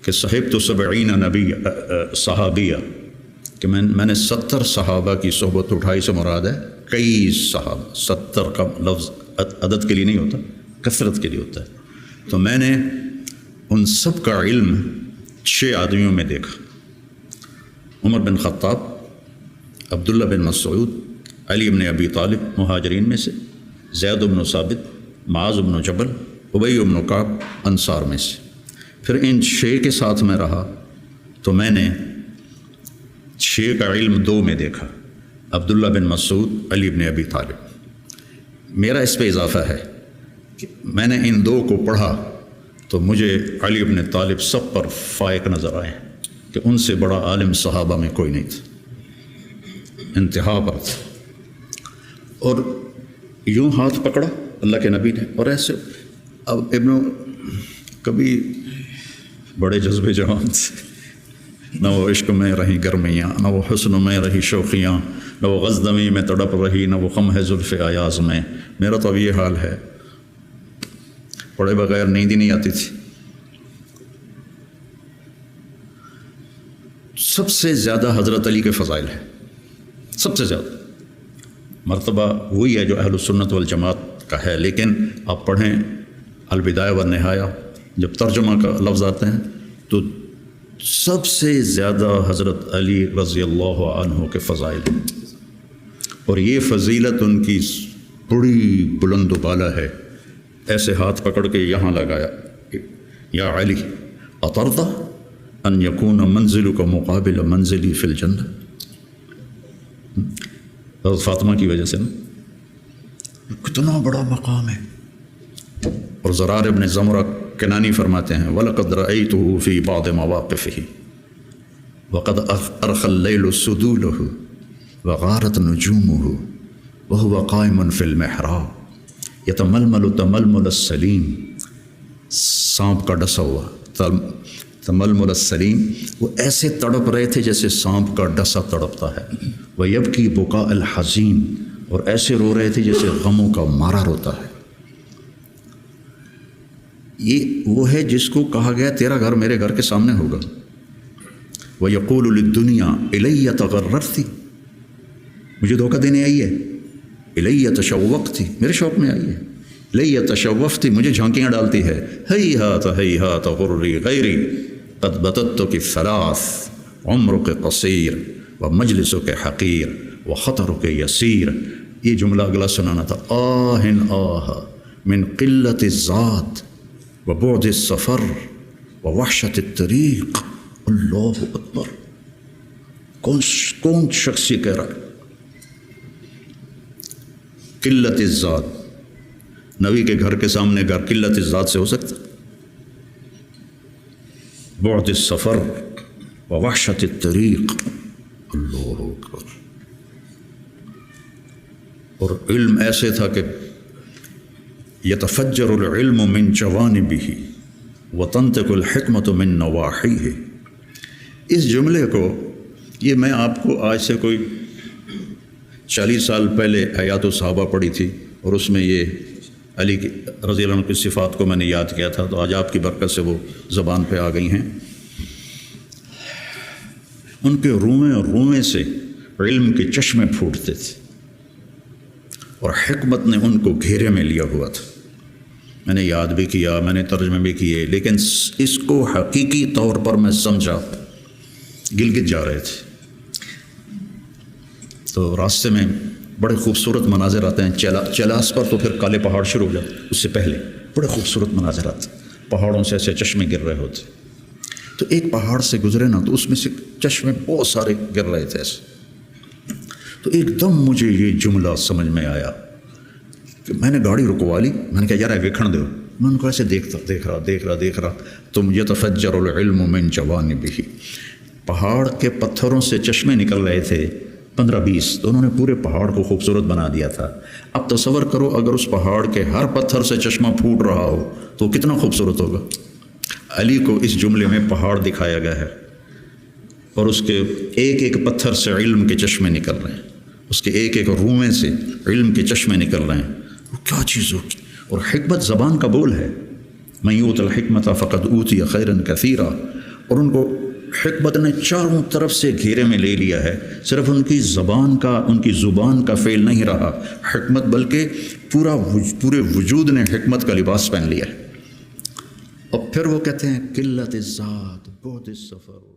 کہ صحب تو 70 نبی صحابیہ، کہ میں نے 70 صحابہ کی صحبت اٹھائی سے مراد ہے کئی صحابہ، 70 کا لفظ عدد کے لیے نہیں ہوتا، کثرت کے لیے ہوتا ہے۔ تو میں نے ان سب کا علم 6 آدمیوں میں دیکھا، عمر بن خطاب، عبداللہ بن مسعود، علی بن ابی طالب مہاجرین میں سے، زید بن ثابت، معاذ بن جبل، ابی بن کعب انصار میں سے۔ پھر ان 6 کے ساتھ میں رہا تو میں نے 6 کا علم 2 میں دیکھا، عبداللہ بن مسعود، علی بن ابی طالب۔ میرا اس پہ اضافہ ہے کہ میں نے ان 2 کو پڑھا تو مجھے علی بن طالب سب پر فائق نظر آئے کہ ان سے بڑا عالم صحابہ میں کوئی نہیں تھا، انتہا پر تھا۔ اور یوں ہاتھ پکڑا اللہ کے نبی نے، اور ایسے اب کبھی بڑے جذبے جوان تھے، نہ وہ عشق میں رہی گرمیاں، نہ وہ حسن میں رہی شوخیاں، نہ وہ غزدمی میں تڑپ رہی، نہ وہ خم ہے زلف ایاز میں۔ میرا تو اب یہ حال ہے، پڑھے بغیر نیند ہی نہیں آتی تھی۔ سب سے زیادہ حضرت علی کے فضائل ہیں، سب سے زیادہ مرتبہ وہی ہے جو اہل السنت والجماعت کا ہے، لیکن آپ پڑھیں البدایہ والنہایہ، جب ترجمہ کا لفظ آتے ہیں تو سب سے زیادہ حضرت علی رضی اللہ عنہ کے فضائل ہیں، اور یہ فضیلت ان کی بڑی بلند و بالا ہے۔ ایسے ہاتھ پکڑ کے یہاں لگایا، یا علی اترضی ان یکون منزلک مقابل منزلی فی الجنہ۔ حضرت فاطمہ کی وجہ سے نا کتنا بڑا مقام ہے۔ اور زرار ابن زمرہ کنانی فرماتے ہیں وَلَقَدْ رَأَيْتُهُ فِي بَعْضِ مَوَاقِفِهِ وَقَدْ أَرْخَى اللَّيْلُ سُدُولَهُ وَغَارَتْ نُجُومُهُ وَهُوَ قَائِمٌ فِي الْمِحْرَابِ يَتَمَلْمَلُ تَمَلْمُلَ السَّلِيمِ، سانپ کا ڈسا ہوا تململ السلیم، وہ ایسے تڑپ رہے تھے جیسے سانپ کا ڈسا تڑپتا ہے۔ وَيَبْكِي بُكَاءَ الْحَزِينِ، اور ایسے رو رہے تھے جیسے غموں کا مارا روتا ہے۔ یہ وہ ہے جس کو کہا گیا تیرا گھر میرے گھر کے سامنے ہوگا۔ وَيَقُولُ لِلدُّنْيَا إِلَيَّ تَغَرَّرْتِ، مجھے دھوکہ دینے آئی ہے، إِلَيَّ تَشَوَّقْتِ، میرے شوق میں آئی ہے، إِلَيَّ تَشَوَّفْتِ، مجھے جھانکیاں ڈالتی ہے، هَيْهَاتَ هَيْهَاتَ غُرِّي غَيْرِي قَدْ بَتَتُكِ الثَّلَاثِ عُمْرُكِ قَصِيرٌ وَمَجْلِسُكِ حَقِيرٌ وَخَطَرُكِ يَسِيرٌ۔ یہ جملہ اگلا سنانا تھا، آہ آہ من قلت الذات وبعد السفر ووحشت الطریق۔ اللہ اکبر، کون شخص یہ کہہ رہا ہے؟ قلت الذات، نبی کے گھر کے سامنے گھر قلت الذات سے ہو سکتا؟ بعد السفر ووحشت الطریق، اللہ اکبر۔ اور علم ایسے تھا کہ یتفجر العلم من جوانبہ وتنطق الحکمت من نواحیہ۔ اس جملے کو، یہ میں آپ کو آج سے کوئی 40 سال پہلے حیات الصحابہ پڑھی تھی، اور اس میں یہ علی رضی اللہ عنہ کی صفات کو میں نے یاد کیا تھا، تو آج آپ کی برکت سے وہ زبان پہ آ گئی ہیں۔ ان کے روئیں سے علم کے چشمے پھوٹتے تھے، اور حکمت نے ان کو گھیرے میں لیا ہوا تھا۔ میں نے یاد بھی کیا، میں نے ترجمے بھی کیے، لیکن اس کو حقیقی طور پر میں سمجھا، گلگت جا رہے تھے تو راستے میں بڑے خوبصورت مناظر آتے ہیں، چلاس پر تو پھر کالے پہاڑ شروع ہو جاتے، اس سے پہلے بڑے خوبصورت مناظر آتے، پہاڑوں سے ایسے چشمے گر رہے ہوتے۔ تو ایک پہاڑ سے گزرے نا تو اس میں سے چشمے بہت سارے گر رہے تھے ایسے۔ تو ایک دم مجھے یہ جملہ سمجھ میں آیا کہ میں نے گاڑی رکوا لی، میں نے کہا یار ویکھن دو، میں ان کو ایسے دیکھ رہا تم یتفجر العلم من جوانبہ، پہاڑ کے پتھروں سے چشمے نکل رہے تھے 15-20، تو انہوں نے پورے پہاڑ کو خوبصورت بنا دیا تھا۔ اب تصور کرو اگر اس پہاڑ کے ہر پتھر سے چشمہ پھوٹ رہا ہو تو کتنا خوبصورت ہوگا۔ علی کو اس جملے میں پہاڑ دکھایا گیا ہے، اور اس کے ایک ایک پتھر سے علم کے چشمے نکل رہے ہیں، اس کے ایک ایک روئیں سے علم کے چشمے نکل رہے ہیں۔ وہ کیا چیز ہوگی؟ اور حکمت زبان کا بول ہے، من یؤت الحکمت فقد اوتی خیرا کثیرا، اور ان کو حکمت نے چاروں طرف سے گھیرے میں لے لیا ہے. صرف ان کی زبان کا فعل نہیں رہا حکمت، بلکہ پورے وجود نے حکمت کا لباس پہن لیا ہے. اور پھر وہ کہتے ہیں قلت الذات بعد السفر.